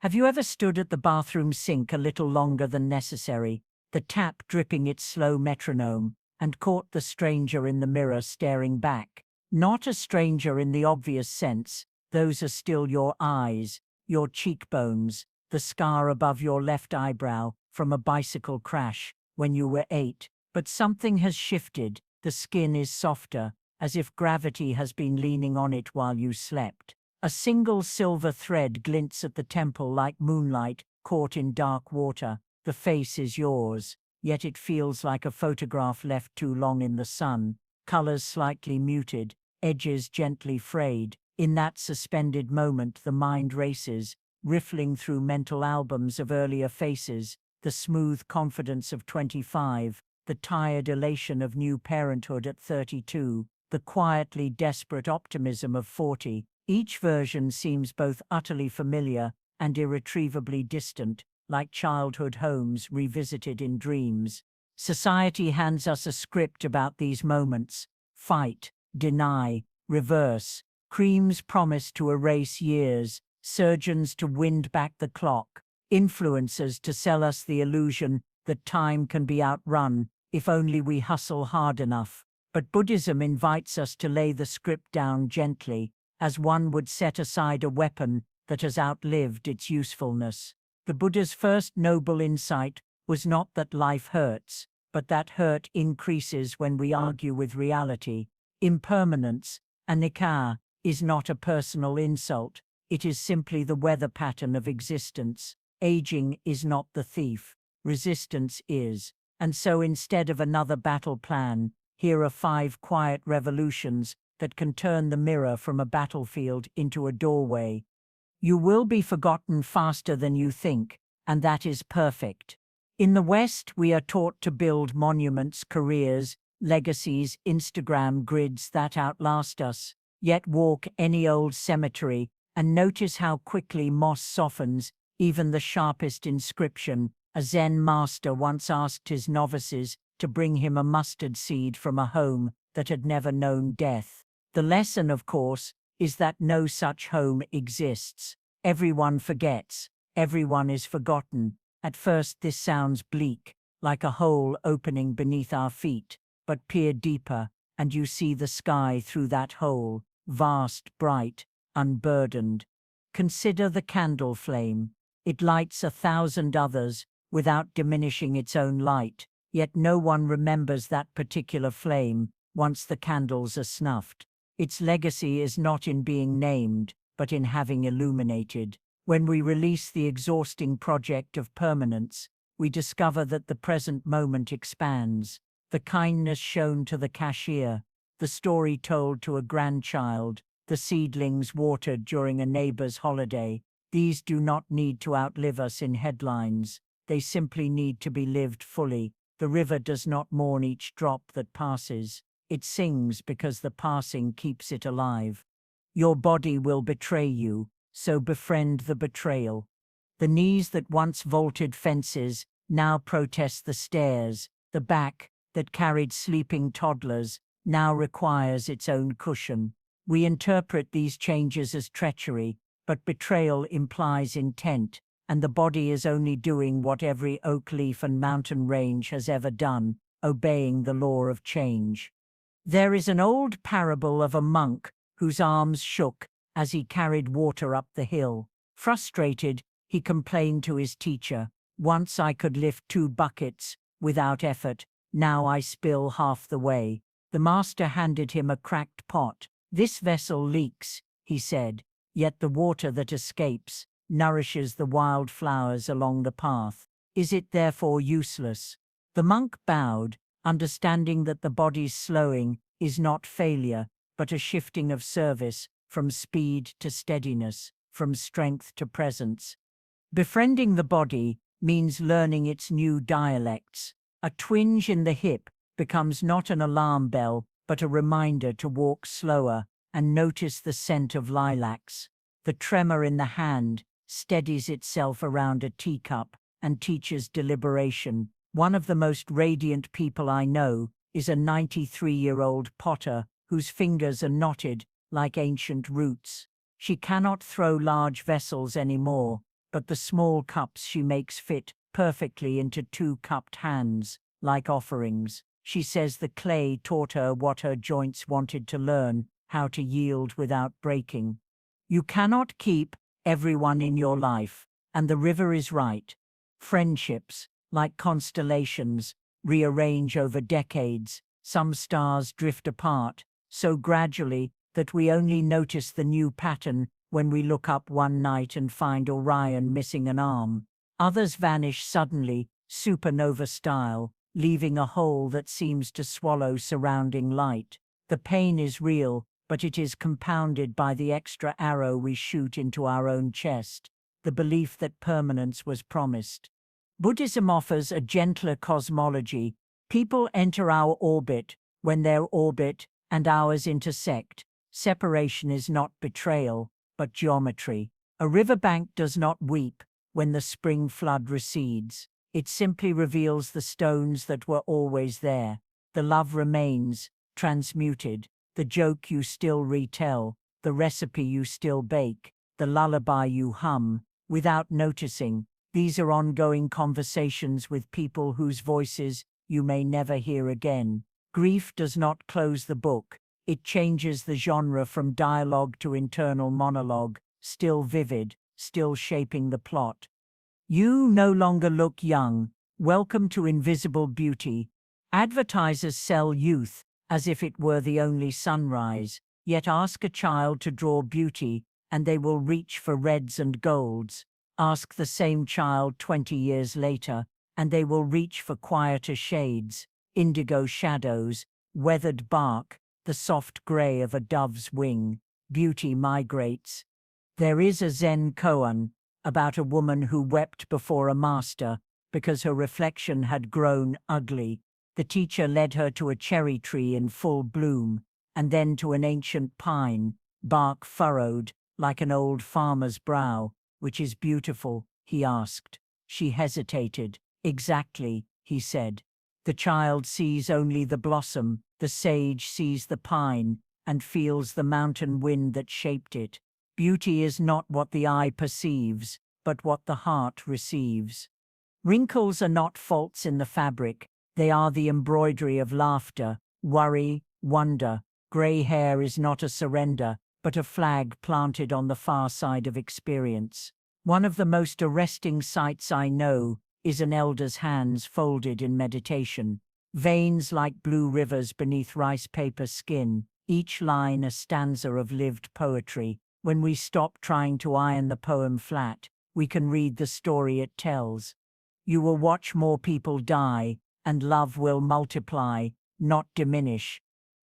Have you ever stood at the bathroom sink a little longer than necessary, the tap dripping its slow metronome, and caught the stranger in the mirror staring back? Not a stranger in the obvious sense, those are still your eyes, your cheekbones, the scar above your left eyebrow from a bicycle crash when you were 8. But something has shifted, the skin is softer, as if gravity has been leaning on it while you slept. A single silver thread glints at the temple like moonlight caught in dark water. The face is yours, yet it feels like a photograph left too long in the sun, colors slightly muted, edges gently frayed. In that suspended moment the mind races, riffling through mental albums of earlier faces, the smooth confidence of 25, the tired elation of new parenthood at 32, the quietly desperate optimism of 40. Each version seems both utterly familiar and irretrievably distant, like childhood homes revisited in dreams. Society hands us a script about these moments: fight, deny, reverse, creams promise to erase years, surgeons to wind back the clock, influencers to sell us the illusion that time can be outrun if only we hustle hard enough. But Buddhism invites us to lay the script down gently, as one would set aside a weapon that has outlived its usefulness. The Buddha's first noble insight was not that life hurts, but that hurt increases when we argue with reality. Impermanence, anicca, is not a personal insult, it is simply the weather pattern of existence. Aging is not the thief, resistance is. And so instead of another battle plan, here are 5 quiet revolutions that can turn the mirror from a battlefield into a doorway. You will be forgotten faster than you think, and that is perfect. In the West, we are taught to build monuments, careers, legacies, Instagram grids that outlast us. Yet walk any old cemetery and notice how quickly moss softens even the sharpest inscription. A Zen master once asked his novices to bring him a mustard seed from a home that had never known death. The lesson, of course, is that no such home exists. Everyone forgets. Everyone is forgotten. At first this sounds bleak, like a hole opening beneath our feet, but peer deeper, and you see the sky through that hole, vast, bright, unburdened. Consider the candle flame. It lights 1,000 others without diminishing its own light, yet no one remembers that particular flame once the candles are snuffed. Its legacy is not in being named, but in having illuminated. When we release the exhausting project of permanence, we discover that the present moment expands. The kindness shown to the cashier, the story told to a grandchild, the seedlings watered during a neighbor's holiday, these do not need to outlive us in headlines. They simply need to be lived fully. The river does not mourn each drop that passes. It sings because the passing keeps it alive. Your body will betray you, so befriend the betrayal. The knees that once vaulted fences now protest the stairs. The back that carried sleeping toddlers now requires its own cushion. We interpret these changes as treachery, but betrayal implies intent, and the body is only doing what every oak leaf and mountain range has ever done, obeying the law of change. There is an old parable of a monk whose arms shook as he carried water up the hill. Frustrated, he complained to his teacher, "Once I could lift 2 buckets without effort, now I spill half the way." The master handed him a cracked pot. "This vessel leaks," he said, "yet the water that escapes nourishes the wild flowers along the path. Is it therefore useless?" The monk bowed, understanding that the body's slowing is not failure, but a shifting of service, from speed to steadiness, from strength to presence. Befriending the body means learning its new dialects. A twinge in the hip becomes not an alarm bell, but a reminder to walk slower and notice the scent of lilacs. The tremor in the hand steadies itself around a teacup and teaches deliberation. One of the most radiant people I know is a 93-year-old potter whose fingers are knotted like ancient roots. She cannot throw large vessels anymore, but the small cups she makes fit perfectly into two cupped hands, like offerings. She says the clay taught her what her joints wanted to learn, how to yield without breaking. You cannot keep everyone in your life, and the river is right. Friendships, like constellations, rearrange over decades. Some stars drift apart, so gradually that we only notice the new pattern when we look up one night and find Orion missing an arm. Others vanish suddenly, supernova style, leaving a hole that seems to swallow surrounding light. The pain is real, but it is compounded by the extra arrow we shoot into our own chest, the belief that permanence was promised. Buddhism offers a gentler cosmology. People enter our orbit when their orbit and ours intersect. Separation is not betrayal, but geometry. A riverbank does not weep when the spring flood recedes. It simply reveals the stones that were always there. The love remains, transmuted. The joke you still retell, the recipe you still bake, the lullaby you hum, without noticing. These are ongoing conversations with people whose voices you may never hear again. Grief does not close the book. It changes the genre from dialogue to internal monologue, still vivid, still shaping the plot. You no longer look young. Welcome to invisible beauty. Advertisers sell youth as if it were the only sunrise, yet ask a child to draw beauty, and they will reach for reds and golds. Ask the same child 20 years later, and they will reach for quieter shades, indigo shadows, weathered bark, the soft gray of a dove's wing. Beauty migrates. There is a Zen koan about a woman who wept before a master because her reflection had grown ugly. The teacher led her to a cherry tree in full bloom, and then to an ancient pine, bark furrowed like an old farmer's brow. Which is beautiful? He asked. She hesitated. Exactly, he said. The child sees only the blossom, the sage sees the pine, and feels the mountain wind that shaped it. Beauty is not what the eye perceives, but what the heart receives. Wrinkles are not faults in the fabric. They are the embroidery of laughter, worry, wonder. Gray hair is not a surrender, but a flag planted on the far side of experience. One of the most arresting sights I know is an elder's hands folded in meditation. Veins like blue rivers beneath rice paper skin, each line a stanza of lived poetry. When we stop trying to iron the poem flat, we can read the story it tells. You will watch more people die, and love will multiply, not diminish.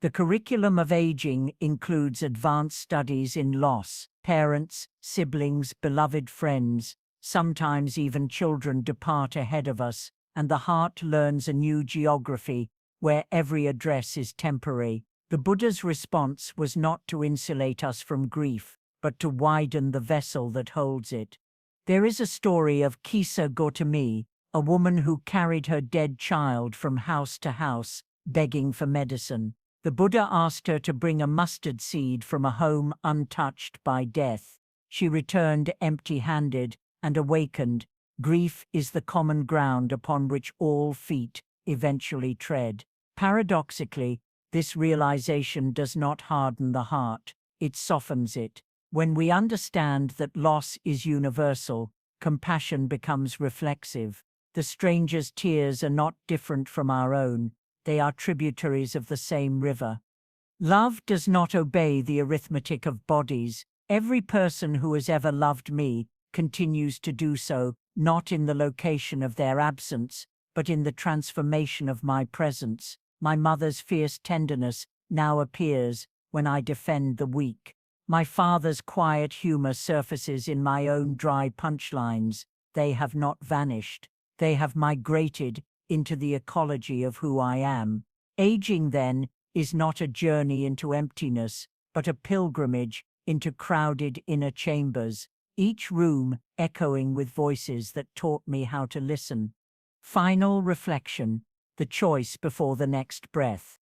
The curriculum of aging includes advanced studies in loss. Parents, siblings, beloved friends, sometimes even children depart ahead of us, and the heart learns a new geography where every address is temporary. The Buddha's response was not to insulate us from grief, but to widen the vessel that holds it. There is a story of Kisa Gautami, a woman who carried her dead child from house to house, begging for medicine. The Buddha asked her to bring a mustard seed from a home untouched by death. She returned empty-handed and awakened. Grief is the common ground upon which all feet eventually tread. Paradoxically, this realization does not harden the heart, it softens it. When we understand that loss is universal, compassion becomes reflexive. The stranger's tears are not different from our own. They are tributaries of the same river. Love does not obey the arithmetic of bodies. Every person who has ever loved me continues to do so, not in the location of their absence, but in the transformation of my presence. My mother's fierce tenderness now appears when I defend the weak. My father's quiet humor surfaces in my own dry punchlines. They have not vanished. They have migrated into the ecology of who I am. Aging, then, is not a journey into emptiness, but a pilgrimage into crowded inner chambers, each room echoing with voices that taught me how to listen. Final reflection, the choice before the next breath.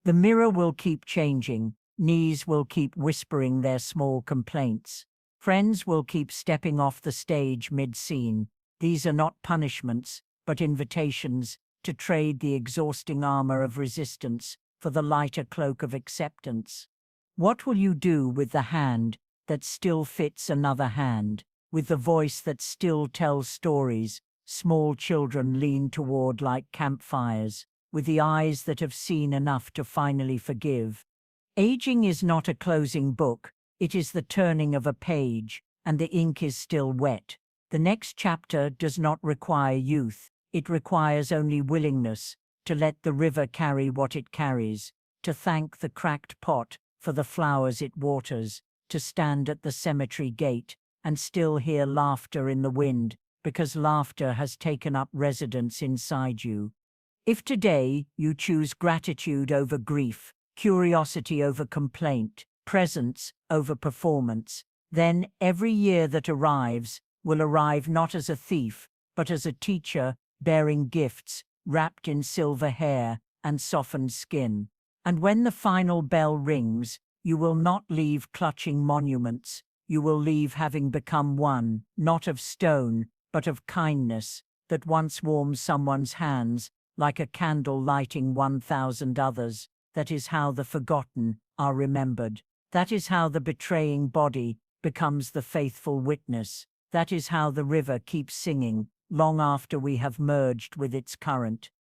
The mirror will keep changing, knees will keep whispering their small complaints. Friends will keep stepping off the stage mid-scene. These are not punishments, but invitations to trade the exhausting armor of resistance for the lighter cloak of acceptance. What will you do with the hand that still fits another hand, with the voice that still tells stories small children lean toward like campfires, with the eyes that have seen enough to finally forgive? Aging is not a closing book, it is the turning of a page, and the ink is still wet. The next chapter does not require youth, it requires only willingness to let the river carry what it carries, to thank the cracked pot for the flowers it waters, to stand at the cemetery gate and still hear laughter in the wind, because laughter has taken up residence inside you. If today you choose gratitude over grief, curiosity over complaint, presence over performance, then every year that arrives will arrive not as a thief, but as a teacher bearing gifts wrapped in silver hair and softened skin. And when the final bell rings, you will not leave clutching monuments, you will leave having become one, not of stone, but of kindness, that once warmed someone's hands like a candle lighting 1,000 others. That is how the forgotten are remembered. That is how the betraying body becomes the faithful witness. That is how the river keeps singing, long after we have merged with its current.